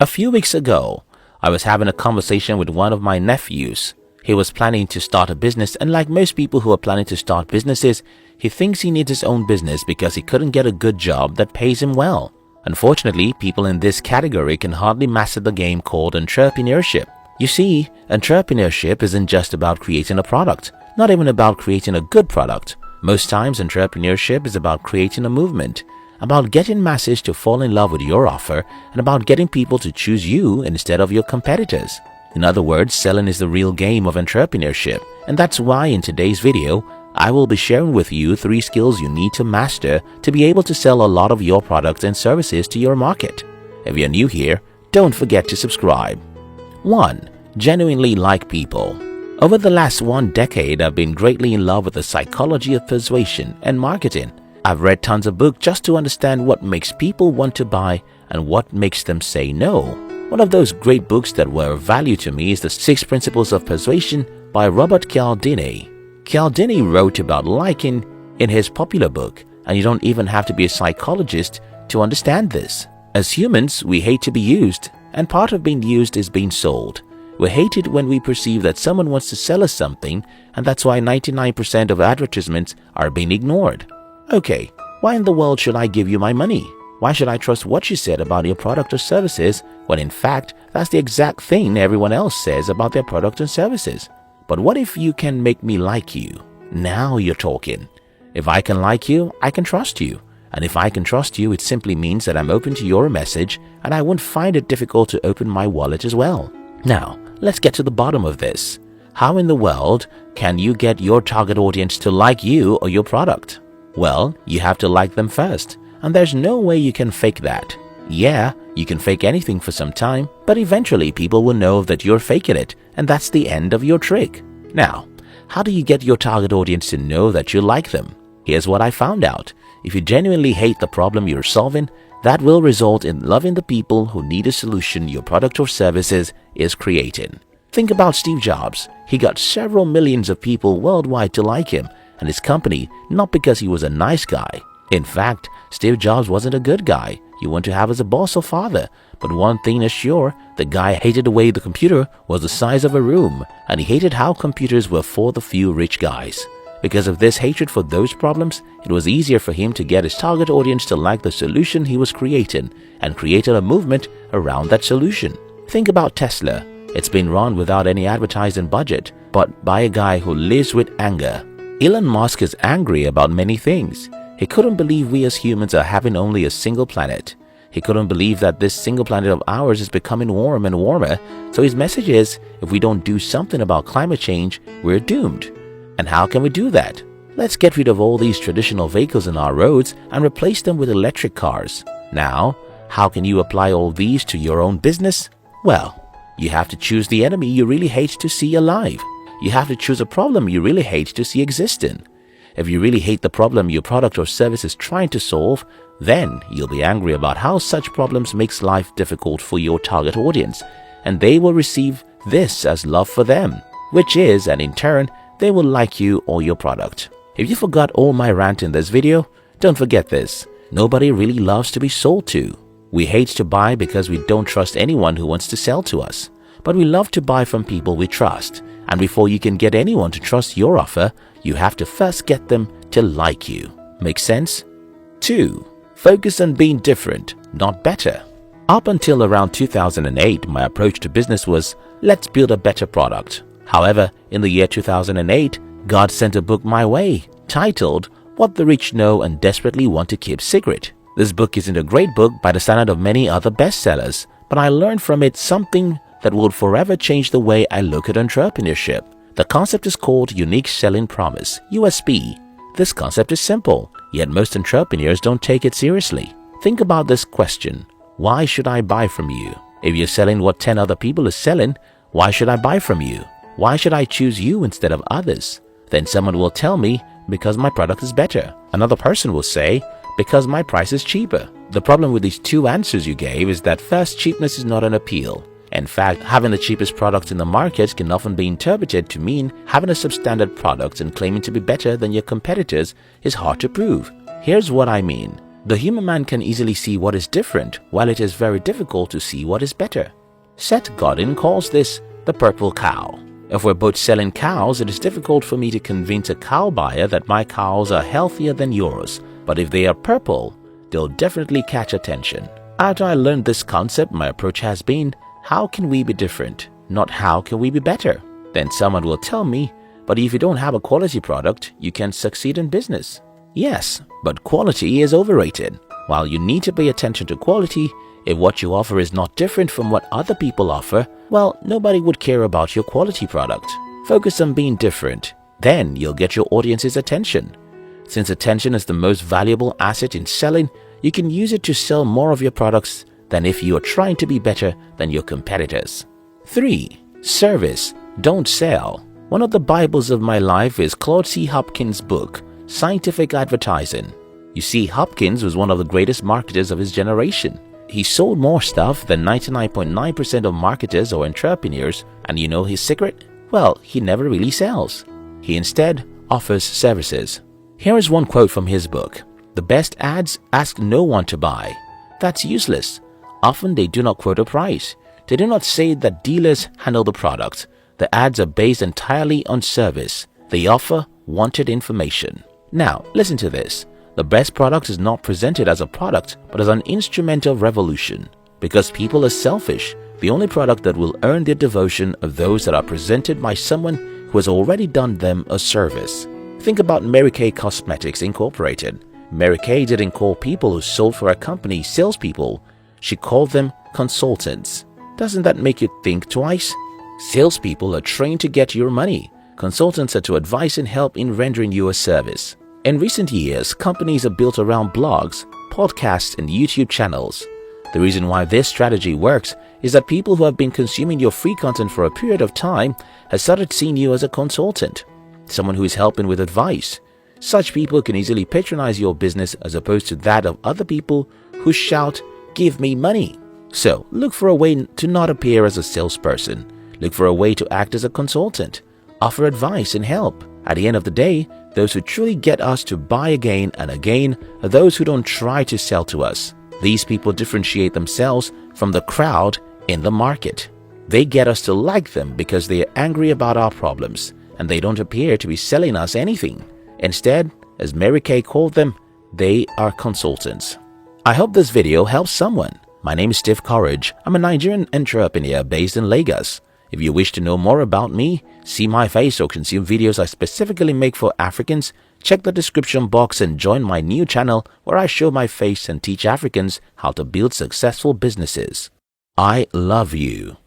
A few weeks ago, I was having a conversation with one of my nephews. He was planning to start a business, and like most people who are planning to start businesses, he thinks he needs his own business because he couldn't get a good job that pays him well. Unfortunately, people in this category can hardly master the game called entrepreneurship. You see, entrepreneurship isn't just about creating a product, not even about creating a good product. Most times, entrepreneurship is about creating a movement, about getting masses to fall in love with your offer, and about getting people to choose you instead of your competitors. In other words, selling is the real game of entrepreneurship, and that's why in today's video, I will be sharing with you 3 skills you need to master to be able to sell a lot of your products and services to your market. If you're new here, don't forget to subscribe. 1. Genuinely like people. Over the last 1 decade, I've been greatly in love with the psychology of persuasion and marketing. I've read tons of books just to understand what makes people want to buy and what makes them say no. One of those great books that were of value to me is The 6 Principles of Persuasion by Robert Cialdini. Cialdini wrote about liking in his popular book, and you don't even have to be a psychologist to understand this. As humans, we hate to be used, and part of being used is being sold. We hate it when we perceive that someone wants to sell us something, and that's why 99% of advertisements are being ignored. Okay, why in the world should I give you my money? Why should I trust what you said about your product or services when in fact that's the exact thing everyone else says about their product and services? But what if you can make me like you? Now you're talking. If I can like you, I can trust you. And if I can trust you, it simply means that I'm open to your message and I won't find it difficult to open my wallet as well. Now, let's get to the bottom of this. How in the world can you get your target audience to like you or your product? Well, you have to like them first, and there's no way you can fake that. Yeah, you can fake anything for some time, but eventually people will know that you're faking it, and that's the end of your trick. Now, how do you get your target audience to know that you like them? Here's what I found out. If you genuinely hate the problem you're solving, that will result in loving the people who need a solution your product or services is creating. Think about Steve Jobs. He got several millions of people worldwide to like him and his company, not because he was a nice guy. In fact, Steve Jobs wasn't a good guy you want to have as a boss or father. But one thing is sure, the guy hated the way the computer was the size of a room, and he hated how computers were for the few rich guys. Because of this hatred for those problems, it was easier for him to get his target audience to like the solution he was creating and created a movement around that solution. Think about Tesla. It's been run without any advertising budget, but by a guy who lives with anger. Elon Musk is angry about many things. He couldn't believe we as humans are having only a single planet. He couldn't believe that this single planet of ours is becoming warm and warmer, so his message is, if we don't do something about climate change, we're doomed. And how can we do that? Let's get rid of all these traditional vehicles in our roads and replace them with electric cars. Now, how can you apply all these to your own business? Well, you have to choose the enemy you really hate to see alive. You have to choose a problem you really hate to see existing. If you really hate the problem your product or service is trying to solve, then you'll be angry about how such problems makes life difficult for your target audience, and they will receive this as love for them, which is, and in turn, they will like you or your product. If you forgot all my rant in this video, don't forget this. Nobody really loves to be sold to. We hate to buy because we don't trust anyone who wants to sell to us. But we love to buy from people we trust. And before you can get anyone to trust your offer, you have to first get them to like you. Make sense? 2. Focus on being different, not better. Up until around 2008, my approach to business was, let's build a better product. However, in the year 2008, God sent a book my way, titled, What the Rich Know and Desperately Want to Keep Secret. This book isn't a great book by the standard of many other bestsellers, but I learned from it something that will forever change the way I look at entrepreneurship. The concept is called Unique Selling Promise, USP. This concept is simple, yet most entrepreneurs don't take it seriously. Think about this question. Why should I buy from you? If you're selling what 10 other people are selling, why should I buy from you? Why should I choose you instead of others? Then someone will tell me, because my product is better. Another person will say, because my price is cheaper. The problem with these 2 answers you gave is that first, cheapness is not an appeal. In fact, having the cheapest product in the market can often be interpreted to mean having a substandard product and claiming to be better than your competitors is hard to prove. Here's what I mean. The human man can easily see what is different, while it is very difficult to see what is better. Seth Godin calls this the purple cow. If we're both selling cows, it is difficult for me to convince a cow buyer that my cows are healthier than yours. But if they are purple, they'll definitely catch attention. After I learned this concept, my approach has been, how can we be different? Not how can we be better? Then someone will tell me, but if you don't have a quality product, you can't succeed in business. Yes, but quality is overrated. While you need to pay attention to quality, if what you offer is not different from what other people offer, well, nobody would care about your quality product. Focus on being different. Then you'll get your audience's attention. Since attention is the most valuable asset in selling, you can use it to sell more of your products than if you are trying to be better than your competitors. 3. Service, don't sell. One of the Bibles of my life is Claude C. Hopkins' book, Scientific Advertising. You see, Hopkins was one of the greatest marketers of his generation. He sold more stuff than 99.9% of marketers or entrepreneurs, and you know his secret? Well, he never really sells. He instead offers services. Here is one quote from his book. The best ads ask no one to buy. That's useless. Often they do not quote a price. They do not say that dealers handle the product. The ads are based entirely on service. They offer wanted information. Now, listen to this. The best product is not presented as a product, but as an instrument of revolution. Because people are selfish, the only product that will earn their devotion are those that are presented by someone who has already done them a service. Think about Mary Kay Cosmetics Incorporated. Mary Kay didn't call people who sold for a company salespeople. She called them consultants. Doesn't that make you think twice? Salespeople are trained to get your money. Consultants are to advise and help in rendering you a service. In recent years, companies are built around blogs, podcasts, and YouTube channels. The reason why this strategy works is that people who have been consuming your free content for a period of time have started seeing you as a consultant, someone who is helping with advice. Such people can easily patronize your business as opposed to that of other people who shout, "Give me money." So, look for a way to not appear as a salesperson. Look for a way to act as a consultant. Offer advice and help. At the end of the day, those who truly get us to buy again and again are those who don't try to sell to us. These people differentiate themselves from the crowd in the market. They get us to like them because they are angry about our problems, and they don't appear to be selling us anything. Instead, as Mary Kay called them, they are consultants. I hope this video helps someone. My name is Steve Courage. I'm a Nigerian entrepreneur based in Lagos. If you wish to know more about me, see my face or consume videos I specifically make for Africans, check the description box and join my new channel where I show my face and teach Africans how to build successful businesses. I love you.